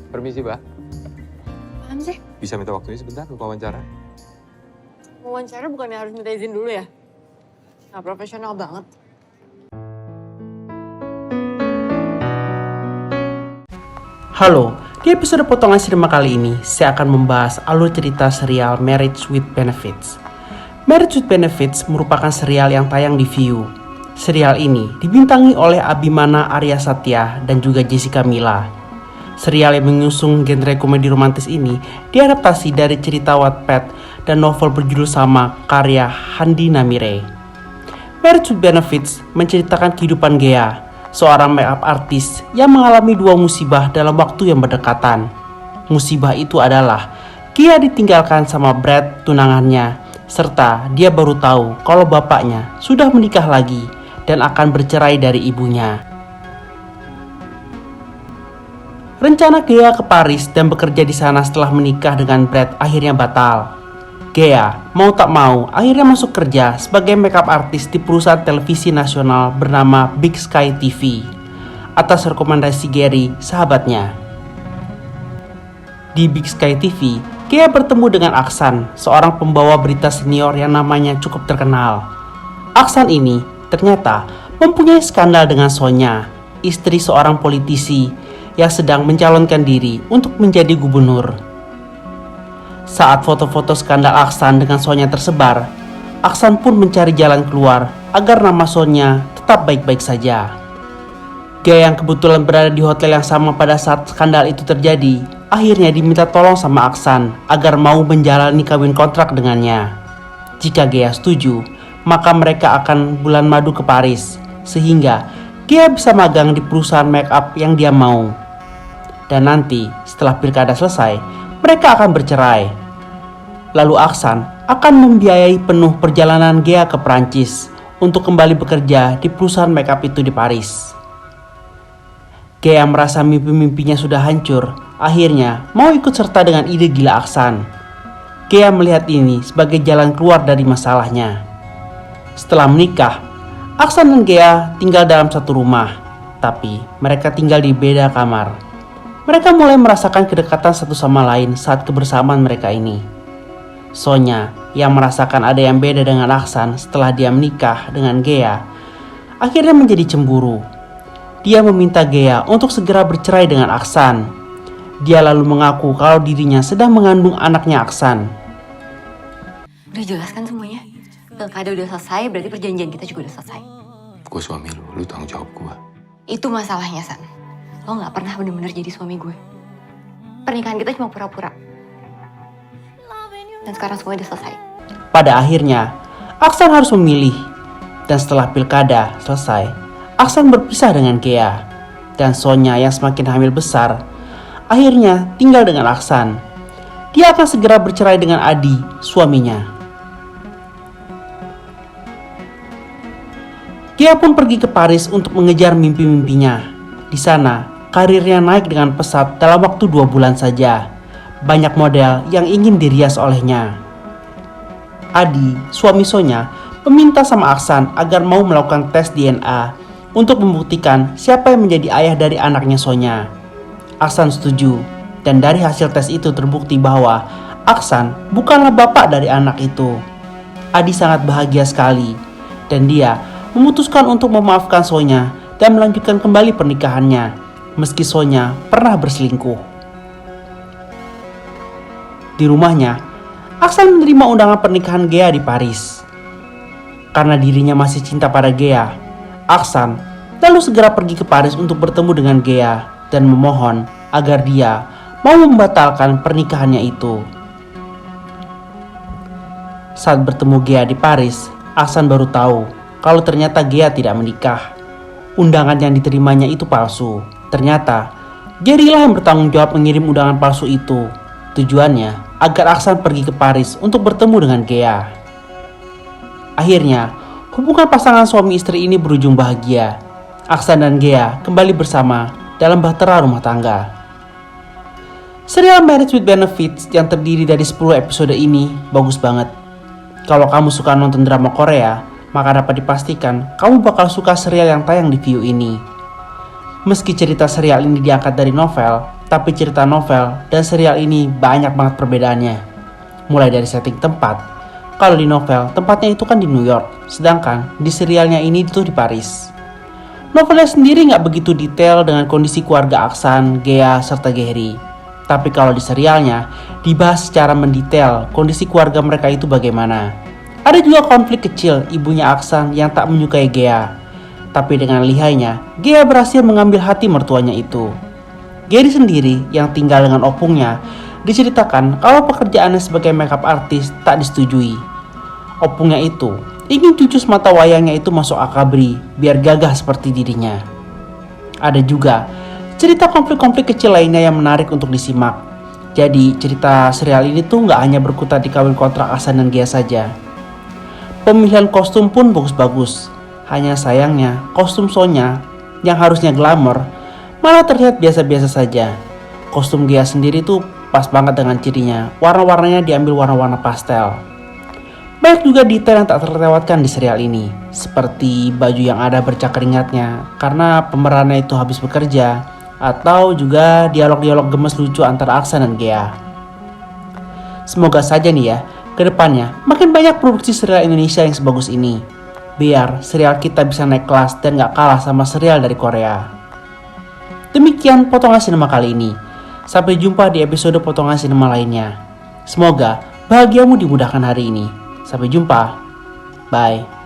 Permisi, Mbak. Apaan sih? Bisa minta waktunya sebentar untuk wawancara? Wawancara bukannya harus minta izin dulu ya? Nggak profesional banget. Halo, di episode potongan sinema kali ini, saya akan membahas alur cerita serial Marriage with Benefits. Marriage with Benefits merupakan serial yang tayang di Viu. Serial ini dibintangi oleh Abimana Arya Satya dan juga Jessica Mila. Serial yang mengusung genre komedi romantis ini diadaptasi dari cerita Wattpad dan novel berjudul sama karya Handi Namire. Marriage with Benefits menceritakan kehidupan Gea, seorang makeup artis yang mengalami dua musibah dalam waktu yang berdekatan. Musibah itu adalah Gea ditinggalkan sama Brad, tunangannya, serta dia baru tahu kalau bapaknya sudah menikah lagi dan akan bercerai dari ibunya. Rencana Gea ke Paris dan bekerja di sana setelah menikah dengan Brad akhirnya batal. Gea mau tak mau akhirnya masuk kerja sebagai makeup artis di perusahaan televisi nasional bernama Big Sky TV atas rekomendasi Gary, sahabatnya. Di Big Sky TV, Gea bertemu dengan Aksan, seorang pembawa berita senior yang namanya cukup terkenal. Aksan ini ternyata mempunyai skandal dengan Sonya, istri seorang politisi yang sedang mencalonkan diri untuk menjadi gubernur. Saat foto-foto skandal Aksan dengan Sonya tersebar, Aksan pun mencari jalan keluar agar nama Sonya tetap baik-baik saja. Gea yang kebetulan berada di hotel yang sama pada saat skandal itu terjadi, akhirnya diminta tolong sama Aksan agar mau menjalani kawin kontrak dengannya. Jika Gea setuju, maka mereka akan bulan madu ke Paris, sehingga Gea bisa magang di perusahaan make up yang dia mau. Dan nanti setelah pilkada selesai, mereka akan bercerai. Lalu Aksan akan membiayai penuh perjalanan Gea ke Prancis untuk kembali bekerja di perusahaan makeup itu di Paris. Gea merasa mimpi-mimpinya sudah hancur, akhirnya mau ikut serta dengan ide gila Aksan. Gea melihat ini sebagai jalan keluar dari masalahnya. Setelah menikah, Aksan dan Gea tinggal dalam satu rumah, tapi mereka tinggal di beda kamar. Mereka mulai merasakan kedekatan satu sama lain saat kebersamaan mereka ini. Sonya yang merasakan ada yang beda dengan Aksan setelah dia menikah dengan Gea, akhirnya menjadi cemburu. Dia meminta Gea untuk segera bercerai dengan Aksan. Dia lalu mengaku kalau dirinya sedang mengandung anaknya Aksan. Udah jelas kan semuanya? Pilkada udah selesai, berarti perjanjian kita juga udah selesai. Gue suami lu tanggung jawab gue. Itu masalahnya, San. Lo gak pernah bener-bener jadi suami gue. Pernikahan kita cuma pura-pura. Dan sekarang semuanya udah selesai. Pada akhirnya, Aksan harus memilih. Dan setelah pilkada selesai, Aksan berpisah dengan Gea. Dan Sonya yang semakin hamil besar, akhirnya tinggal dengan Aksan. Dia akan segera bercerai dengan Adi, suaminya. Gea pun pergi ke Paris untuk mengejar mimpi-mimpinya. Di sana, karirnya naik dengan pesat dalam waktu 2 bulan saja. Banyak model yang ingin dirias olehnya. Adi, suami Sonya, meminta sama Aksan agar mau melakukan tes DNA untuk membuktikan siapa yang menjadi ayah dari anaknya Sonya. Aksan setuju, dan dari hasil tes itu terbukti bahwa Aksan bukanlah bapak dari anak itu. Adi sangat bahagia sekali, dan dia memutuskan untuk memaafkan Sonya dan melanjutkan kembali pernikahannya, meski Sonya pernah berselingkuh. Di rumahnya, Aksan menerima undangan pernikahan Gea di Paris. Karena dirinya masih cinta pada Gea, Aksan lalu segera pergi ke Paris untuk bertemu dengan Gea dan memohon agar dia mau membatalkan pernikahannya itu. Saat bertemu Gea di Paris, Aksan baru tahu kalau ternyata Gea tidak menikah. Undangan yang diterimanya itu palsu. Ternyata Gary lah yang bertanggung jawab mengirim undangan palsu itu. Tujuannya agar Aksan pergi ke Paris untuk bertemu dengan Gea. Akhirnya, hubungan pasangan suami istri ini berujung bahagia. Aksan dan Gea kembali bersama dalam bahtera rumah tangga. Serial Marriage with Benefits yang terdiri dari 10 episode ini bagus banget. Kalau kamu suka nonton drama Korea, maka dapat dipastikan kamu bakal suka serial yang tayang di Viu ini. Meski cerita serial ini diangkat dari novel, Tapi cerita novel dan serial ini banyak banget perbedaannya. Mulai dari setting tempat. Kalau di novel, tempatnya itu kan di New York. Sedangkan di serialnya ini itu di Paris. Novelnya sendiri nggak begitu detail dengan kondisi keluarga Aksan, Gea, serta Gehri. Tapi kalau di serialnya, dibahas secara mendetail kondisi keluarga mereka itu bagaimana. Ada juga konflik kecil ibunya Aksan yang tak menyukai Gea. Tapi dengan lihainya, Gea berhasil mengambil hati mertuanya itu. Gehri sendiri yang tinggal dengan opungnya diceritakan kalau pekerjaannya sebagai makeup artist tak disetujui. Opungnya itu ingin cucu mata wayangnya itu masuk akabri biar gagah seperti dirinya. Ada juga cerita konflik-konflik kecil lainnya yang menarik untuk disimak. Jadi cerita serial ini tuh nggak hanya berkutat di kawin kontrak Aksan dan Gea saja. Pemilihan kostum pun bagus-bagus. Hanya sayangnya kostum Sonya yang harusnya glamor malah terlihat biasa-biasa saja. Kostum Gea sendiri tuh pas banget dengan cirinya. Warna-warnanya diambil warna-warna pastel. Banyak juga detail yang tak terlewatkan di serial ini. Seperti baju yang ada bercak keringatnya karena pemerannya itu habis bekerja. Atau juga dialog-dialog gemes lucu antara Aksan dan Gea. Semoga saja nih ya, kedepannya makin banyak produksi serial Indonesia yang sebagus ini. Biar serial kita bisa naik kelas dan gak kalah sama serial dari Korea. Demikian potongan sinema kali ini. Sampai jumpa di episode potongan sinema lainnya. Semoga bahagiamu dimudahkan hari ini. Sampai jumpa. Bye.